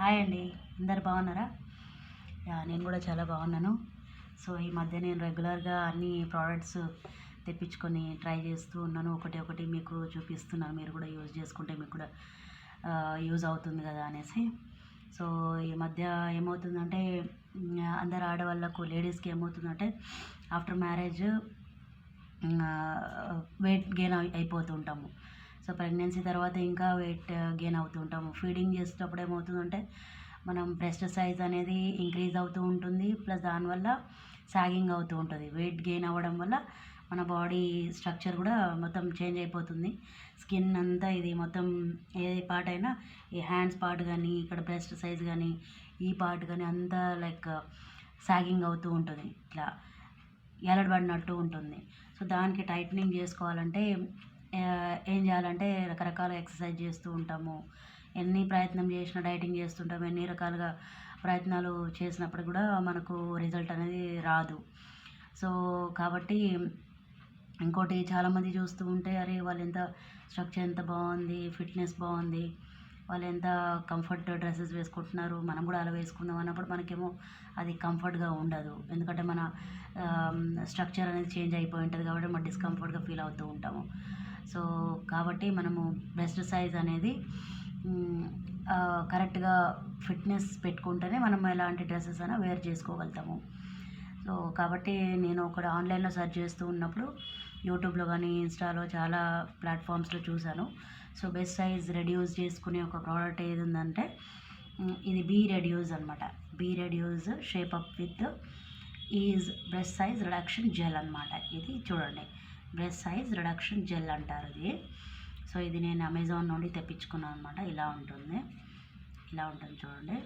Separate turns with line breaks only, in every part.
Hi అండి. అందరు బాగున్నారా? నేను కూడా చాలా బాగున్నాను. సో ఈ మధ్య నేను రెగ్యులర్గా అన్ని ప్రోడక్ట్స్ తెప్పించుకొని ట్రై చేస్తూ ఉన్నాను. ఒకటి ఒకటి మీకు చూపిస్తున్నాను. మీరు కూడా యూజ్ చేసుకుంటే మీకు కూడా యూజ్ అవుతుంది కదా అనేసి. సో ఈ మధ్య ఏమవుతుందంటే అందరు ఆడవాళ్ళకు లేడీస్కి ఏమవుతుందంటే ఆఫ్టర్ మ్యారేజ్ వెయిట్ గెయిన్ అయిపోతూ ఉంటాము. సో ప్రెగ్నెన్సీ తర్వాత ఇంకా వెయిట్ గెయిన్ అవుతూ ఉంటాము. ఫీడింగ్ చేసేటప్పుడు ఏమవుతుందంటే మనం బ్రెస్ట్ సైజ్ అనేది ఇంక్రీజ్ అవుతూ ఉంటుంది. ప్లస్ దానివల్ల సాగింగ్ అవుతూ ఉంటుంది. వెయిట్ గెయిన్ అవ్వడం వల్ల మన బాడీ స్ట్రక్చర్ కూడా మొత్తం చేంజ్ అయిపోతుంది. స్కిన్ అంతా ఇది మొత్తం ఏ పార్ట్ అయినా ఈ హ్యాండ్స్ పార్ట్ కానీ ఇక్కడ బ్రెస్ట్ సైజ్ కానీ ఈ పార్ట్ కానీ అంతా లైక్ సాగింగ్ అవుతూ ఉంటుంది. ఇట్లా ఎలడబడినట్టు ఉంటుంది. సో దానికి టైట్నింగ్ చేసుకోవాలంటే ఏం చేయాలంటే రకరకాల ఎక్సర్సైజ్ చేస్తూ ఉంటాము. ఎన్ని ప్రయత్నం చేసినా డైటింగ్ చేస్తుంటాము. ఎన్ని రకాలుగా ప్రయత్నాలు చేసినప్పుడు కూడా మనకు రిజల్ట్ అనేది రాదు. సో కాబట్టి ఇంకోటి చాలామంది చూస్తూ ఉంటే అరే వాళ్ళు ఎంత స్ట్రక్చర్ ఎంత బాగుంది, ఫిట్నెస్ బాగుంది, వాళ్ళు ఎంత కంఫర్ట్ డ్రెస్సెస్ వేసుకుంటున్నారు, మనం కూడా అలా వేసుకుందాం అన్నప్పుడు మనకేమో అది కంఫర్ట్గా ఉండదు. ఎందుకంటే మన స్ట్రక్చర్ అనేది చేంజ్ అయిపోయి ఉంటుంది కాబట్టి మనం డిస్కంఫర్ట్గా ఫీల్ అవుతూ ఉంటాము. సో కాబట్టి మనము బ్రెస్ట్ సైజ్ అనేది కరెక్ట్గా ఫిట్నెస్ పెట్టుకుంటేనే మనం ఎలాంటి డ్రెస్సెస్ అయినా వేర్ చేసుకోగలుగుతాము. సో కాబట్టి నేను ఒకటి ఆన్లైన్లో సెర్చ్ చేస్తూ ఉన్నప్పుడు యూట్యూబ్లో కానీ ఇన్స్టాలో చాలా ప్లాట్ఫామ్స్లో చూశాను. సో బెస్ట్ సైజ్ రెడ్యూస్ చేసుకునే ఒక ప్రోడక్ట్ ఏది ఉందంటే ఇది బీ రెడ్యూస్ అనమాట. Be reduce shape up with is breast size reduction gel అనమాట. ఇది చూడండి, బ్రెస్ట్ సైజ్ రిడక్షన్ జెల్ అంటారు ఇది. సో ఇది నేను అమెజాన్ నుండి తెప్పించుకున్నాను అనమాట. ఇలా ఉంటుంది చూడండి.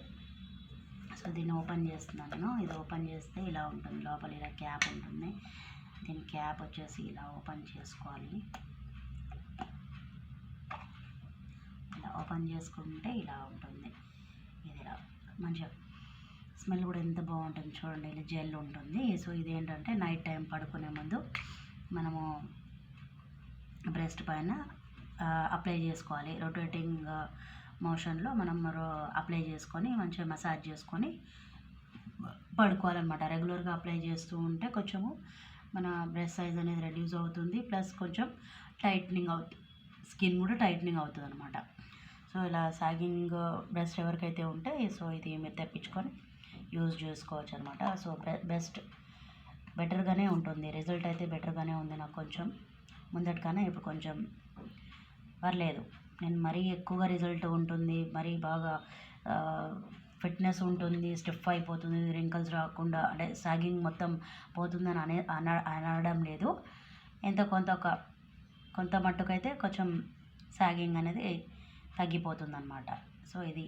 సో దీన్ని ఓపెన్ చేస్తున్నాను నేను. ఇది ఓపెన్ చేస్తే ఇలా ఉంటుంది. లోపల ఇలా క్యాప్ ఉంటుంది. దీని క్యాప్ వచ్చేసి ఇలా ఓపెన్ చేసుకోవాలి. ఇలా ఓపెన్ చేసుకుంటే ఇలా ఉంటుంది. ఇది ఇలా మంచిగా స్మెల్ కూడా ఎంత బాగుంటుంది చూడండి. ఇలా జెల్ ఉంటుంది. సో ఇదేంటంటే నైట్ టైం పడుకునే ముందు మనము బ్రెస్ట్ పైన అప్లై చేసుకోవాలి. రొటేటింగ్ మోషన్లో మనం అప్లై చేసుకొని మంచిగా మసాజ్ చేసుకొని పడుకోవాలన్నమాట. రెగ్యులర్గా అప్లై చేస్తూ ఉంటే కొంచెము మన బ్రెస్ట్ సైజ్ అనేది రెడ్యూస్ అవుతుంది. ప్లస్ కొంచెం టైట్నింగ్ అవుతుంది, స్కిన్ కూడా టైట్నింగ్ అవుతుంది అనమాట. సో ఇలా సాగింగ్ బ్రెస్ట్ ఎవరికైతే ఉంటే సో ఇది మీరు తెప్పించుకొని యూజ్ చేసుకోవచ్చు అనమాట. సో బెటర్గానే ఉంటుంది. రిజల్ట్ అయితే బెటర్గానే ఉంది. నాకు కొంచెం ముందటికన్నా ఇప్పుడు కొంచెం పర్లేదు. నేను మరీ ఎక్కువగా రిజల్ట్ ఉంటుంది, మరీ బాగా ఫిట్నెస్ ఉంటుంది, స్టిఫ్ అయిపోతుంది, రింకల్స్ రాకుండా అంటే సాగింగ్ మొత్తం పోతుందని అనడం లేదు. ఎంతో కొంత మట్టుకైతే కొంచెం సాగింగ్ అనేది తగ్గిపోతుంది అనమాట. సో ఇది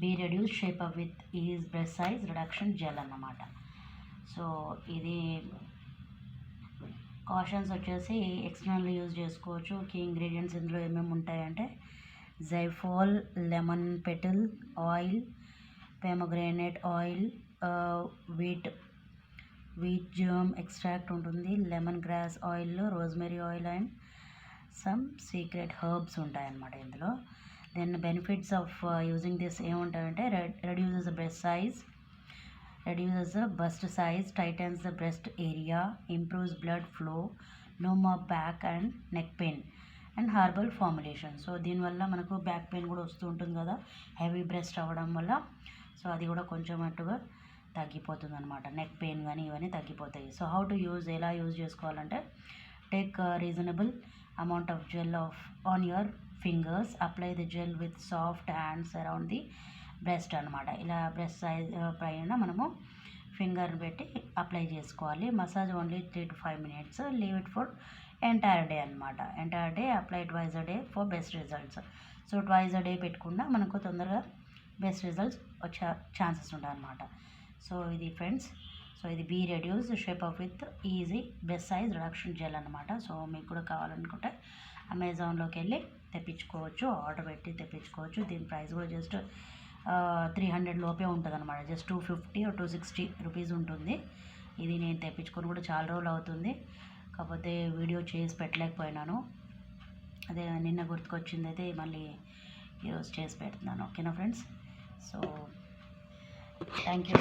be reduce shape up with is breast size reduction gel అన్నమాట. సో ఇది కాషన్స్ వచ్చేసి ఎక్స్టర్నల్ యూజ్ చేసుకోవచ్చు. కీ ఇంగ్రీడియంట్స్ ఇందులో ఏమేమి ఉంటాయంటే jaiphal, lemon petal oil, pomegranate oil, wheat germ extract ఉంటుంది, lemongrass oil, rosemary oil and some secret herbs ఉంటాయన్నమాట ఇందులో. Then benefits of using this ఏముంటాయంటే reduces the bust size, tightens the breast area, improves blood flow, no more back and neck pain and herbal formulation. So దీనివల్ల మనకు back pain కూడా వస్తూ ఉంటుంది కదా heavy breast అవ్వడం వల్ల. సో అది కూడా కొంచెం అట్టుగా తగ్గిపోతుంది అనమాట. నెక్ పెయిన్ కానీ ఇవన్నీ తగ్గిపోతాయి. సో హౌ టు యూజ్, ఎలా యూజ్ చేసుకోవాలంటే take reasonable amount of gel on your fingers, apply the gel with soft hands around the breast అనమాట. ఇలా బ్రెస్ట్ సైజ్ పైన మనము ఫింగర్ పెట్టి అప్లై చేసుకోవాలి. Massage only 3 to 5 minutes, leave it for entire day అనమాట. Entire day apply twice a day for best results. So twice a day పెట్టుకున్నా మనకు తొందరగా బెస్ట్ రిజల్ట్స్ వచ్చే ఛాన్సెస్ ఉంటాయి అనమాట. సో ఇది ఫ్రెండ్స్, సో ఇది be reduce shape up with easy breast size reduction gel అనమాట. సో మీకు కూడా కావాలనుకుంటే అమెజాన్లోకి వెళ్ళి తెప్పించుకోవచ్చు, ఆర్డర్ పెట్టి తెప్పించుకోవచ్చు. దీని ప్రైస్ కూడా జస్ట్ 300 లోపే ఉంటుంది అనమాట. జస్ట్ 250 or 260 రూపీస్ ఉంటుంది. ఇది నేను తెప్పించుకొని కూడా చాలా రోజులు అవుతుంది. కాకపోతే వీడియో చేసి పెట్టలేకపోయినాను. అదే నిన్న గుర్తుకొచ్చింది అయితే మళ్ళీ ఈరోజు చేసి పెడుతున్నాను. ఓకేనా ఫ్రెండ్స్? So thank you.